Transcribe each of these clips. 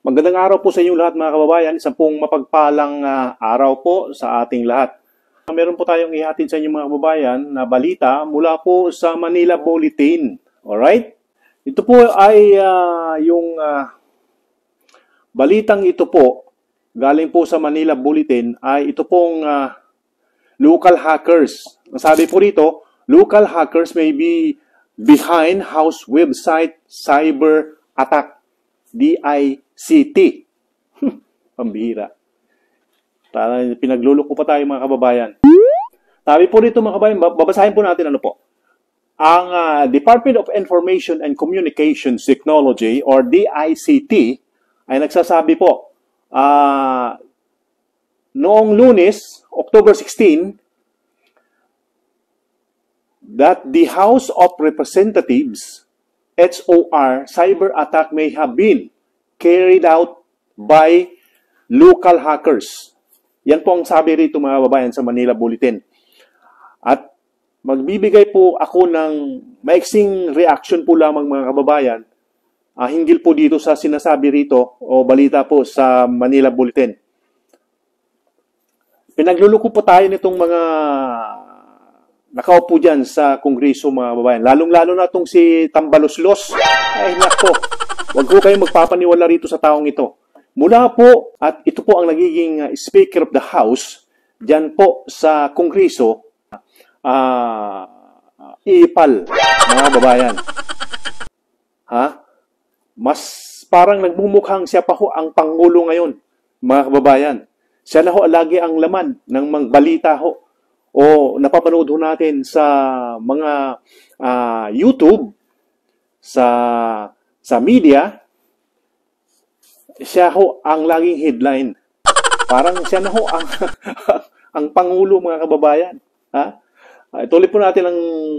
Magandang araw po sa inyo lahat mga kababayan. Isang pong mapagpalang araw po sa ating lahat. Meron po tayong ihatid sa inyo mga kababayan na balita mula po sa Manila Bulletin. Alright? Ito po ay yung balitang ito po, galing po sa Manila Bulletin, ay ito pong local hackers. Ang sabi po rito, local hackers may be behind house website cyber attack. DICT. Pambihira. Pinagluloko pa tayo mga kababayan. Sabi po rito mga kababayan, babasahin po natin ano po. Ang Department of Information and Communications Technology or DICT ay nagsasabi po noong Lunes, October 16, that the House of Representatives HOR cyber attack may have been carried out by local hackers. Yan po ang sabi rito mga kababayan sa Manila Bulletin. At magbibigay po ako ng maiksing reaction po lamang mga kababayan hinggil po dito sa sinasabi rito o balita po sa Manila Bulletin. Pinagluluko po tayo nitong mga nakaupo dyan sa Kongreso mga kababayan. Lalong-lalo na itong si Tambaloslos. Ay nako, huwag ko kayong magpapaniwala rito sa taong ito. Mula po, at ito po ang nagiging Speaker of the House, dyan po sa Kongreso, Ipal, mga kababayan. Mas parang nagmumukhang siya pa ho ang Pangulo ngayon, mga kababayan. Siya na ho lagi ang laman ng mga balita ho. O napapanood ho natin sa mga YouTube, sa media, siya ho ang laging headline. Parang siya na ho ang, ang Pangulo mga kababayan. Ituloy po natin ang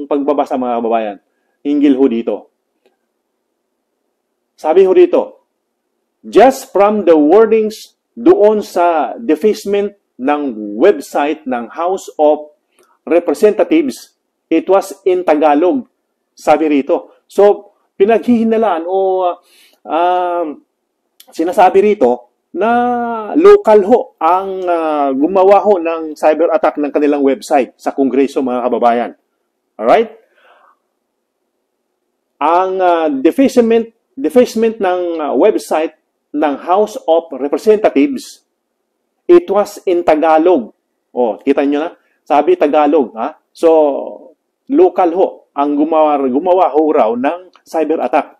pagbabasa mga kababayan. Hinggil ho dito. Sabi ho dito, just from the wordings doon sa defacement ng website ng House of Representatives, it was in Tagalog, sabi rito. So, pinaghihinalaan o sinasabi rito na local ho ang gumawa ho ng cyber attack ng kanilang website sa Kongreso mga kababayan. Alright? Ang defacement ng website ng House of Representatives, it was in Tagalog. Oh, kita nyo na? Sabi Tagalog, ha? So, local ho ang gumawa ho raw ng cyber attack.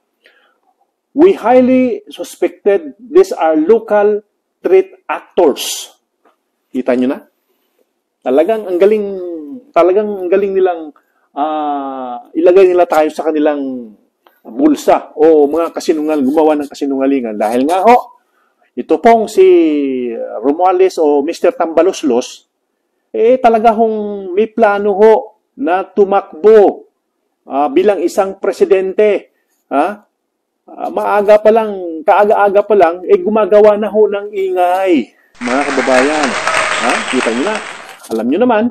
We highly suspected these are local threat actors. Kita nyo na? Talagang ang galing nilang ilagay nila tayo sa kanilang bulsa o mga gumawa ng kasinungalingan. Dahil nga ho, ito pong si Romualdez o Mr. Tambaloslos, talaga hong may plano ho na tumakbo bilang isang presidente. Kaaga-aga pa lang, gumagawa na ho ng ingay, mga kababayan. Kita nyo na. Alam nyo naman,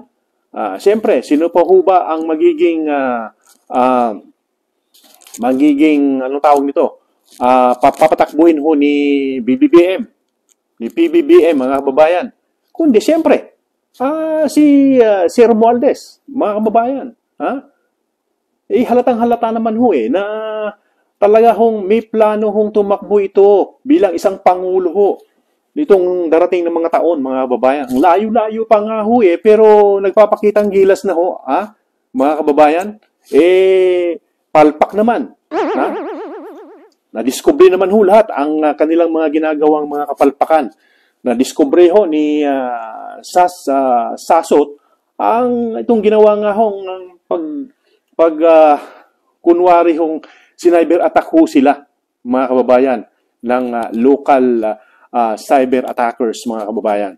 siyempre, sino pa ho ba ang magiging, anong tawag nito? Papatakbuhin ho ni BBBM, ni PBBM, mga kababayan. Kundi, siyempre, si Romualdez, mga kababayan. Halatang-halata naman ho na talaga hong may plano hong tumakbo ito bilang isang Pangulo ho nitong darating na mga taon, mga kababayan. Ang layo-layo pa nga ho pero nagpapakitang gilas na ho, mga kababayan. Palpak naman. Na-discover naman ho lahat ang kanilang mga ginagawang mga kapalpakan. Na-discover ho ni Sasot ang itong ginawa nga hong kunwari hong cyber attack ho sila, mga kababayan, ng local cyber attackers, mga kababayan.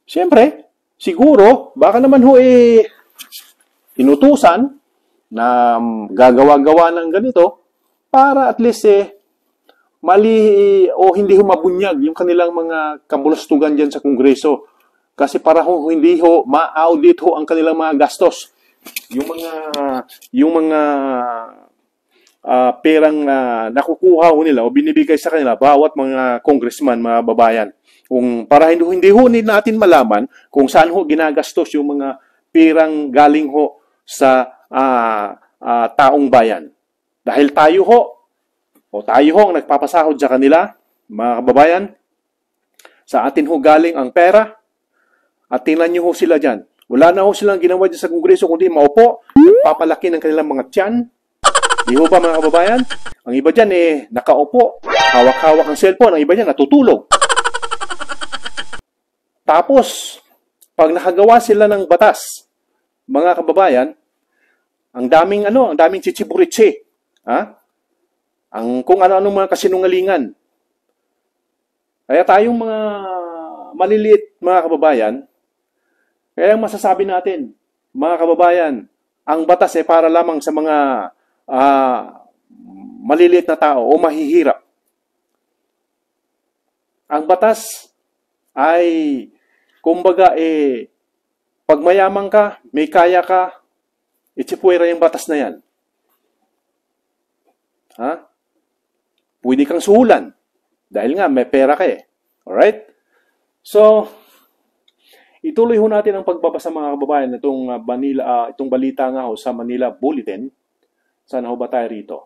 Siyempre, siguro, baka naman ho inutusan na gagawa-gawa ng ganito para at least mali o hindi ho mabunyag yung kanilang mga kabulustugan dyan sa Kongreso. Kasi para ho hindi ho ma-audit ho ang kanilang mga gastos. Yung mga perang nakukuha ho nila o binibigay sa kanila bawat mga congressman, mga babayan. Para hindi ho natin malaman kung saan ho ginagastos yung mga perang galing ho sa taong bayan. Dahil tayo ho ang nagpapasahod sa kanila, mga kababayan, sa atin ho galing ang pera, at tingnan nyo ho sila dyan. Wala na ho silang ginawa dyan sa Kongreso kundi maupo, papalaki ng kanilang mga tiyan. Di ho ba mga kababayan? Ang iba dyan nakaupo, hawak-hawak ang cellphone, ang iba dyan natutulog. Tapos, pag nakagawa sila ng batas, mga kababayan, ang daming chichiburitse. Kung ano-ano mga kasinungalingan. Kaya tayong mga maliliit, mga kababayan, kaya masasabi natin, mga kababayan, ang batas para lamang sa mga maliliit na tao o mahihirap. Ang batas ay, kumbaga, pag mayaman ka, may kaya ka, itsipwera yung batas na yan. Pwede kang suhulan. Dahil nga, may pera ka Alright? So, ituloy ho natin ang pagbabasa mga kababayan itong balita nga ho sa Manila Bulletin. Saan ho ba tayo rito?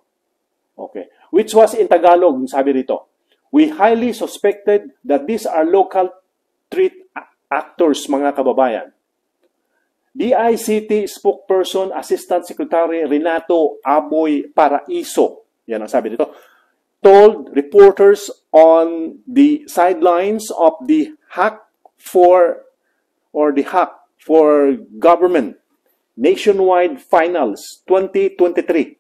Okay. Which was in Tagalog, sabi rito, we highly suspected that these are local street actors, mga kababayan. DICT spokesperson, Assistant Secretary Renato Aboy Paraiso, yan ang sabi dito, told reporters on the sidelines of the hack for government nationwide finals 2023.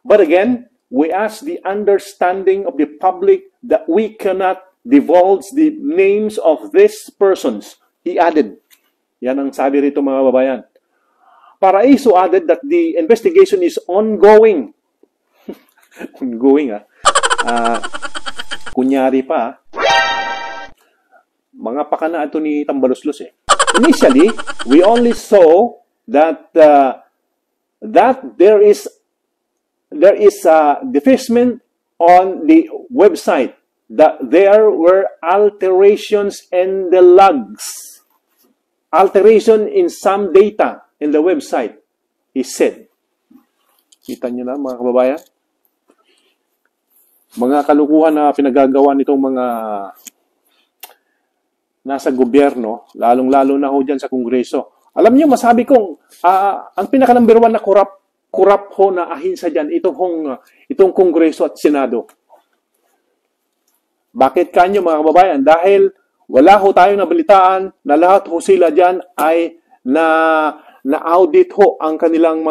But again, we ask the understanding of the public that we cannot divulge the names of these persons, he added. Yan ang sabi rito mga babayan. Paraiso added that the investigation is ongoing. Ongoing kunyari pa mga pakana ito ni Tambaloslos Initially, we only saw that there is a defacement on the website, that there were alterations in the logs, alteration in some data in the website, he said. Kita nyo na mga kababayan? Mga kalukuhan na pinagagawa nitong mga nasa gobyerno, lalong-lalo na ho dyan sa Kongreso. Alam niyo, masabi kong, ang pinaka-number 1 na corrupt ho na ahinsa dyan, itong Kongreso at Senado. Bakit kanyo mga kababayan? Dahil wala ho tayong nabalitaan na lahat ho sila dyan ay na-audit ho ang kanilang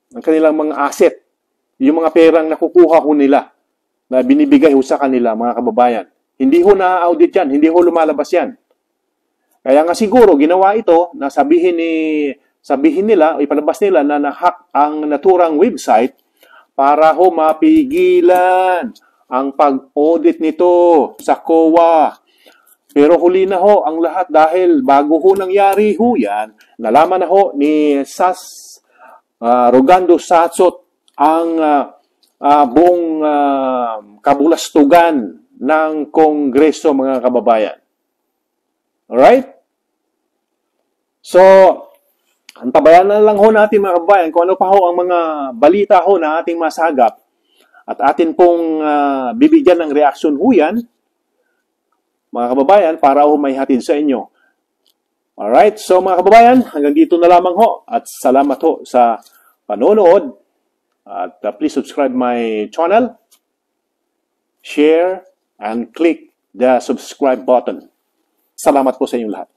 ang kanilang mga asset, yung mga perang nakukuha ho nila, na binibigay ho sa kanila, mga kababayan. Hindi ho na-audit yan, hindi ho lumalabas yan. Kaya nga siguro, ginawa ito, na sabihin nila, o ipalabas nila na na-hack ang naturang website para ho mapigilan ang pag-audit nito sa COA. Pero huli na ho ang lahat dahil bago ho nangyari ho yan, nalaman na ho ni Rogando Satsot ang buong kabulastugan ng Kongreso, mga kababayan. Alright? So, antabayan na lang ho natin mga kababayan kung ano pa ho ang mga balita ho na ating masagap at atin pong bibigyan ng reaksyon ho yan, mga kababayan, para ho may hatid sa inyo. Alright, so mga kababayan, hanggang dito na lamang ho at salamat ho sa panonood at please subscribe my channel, share, and click the subscribe button. Salamat po sa inyong lahat.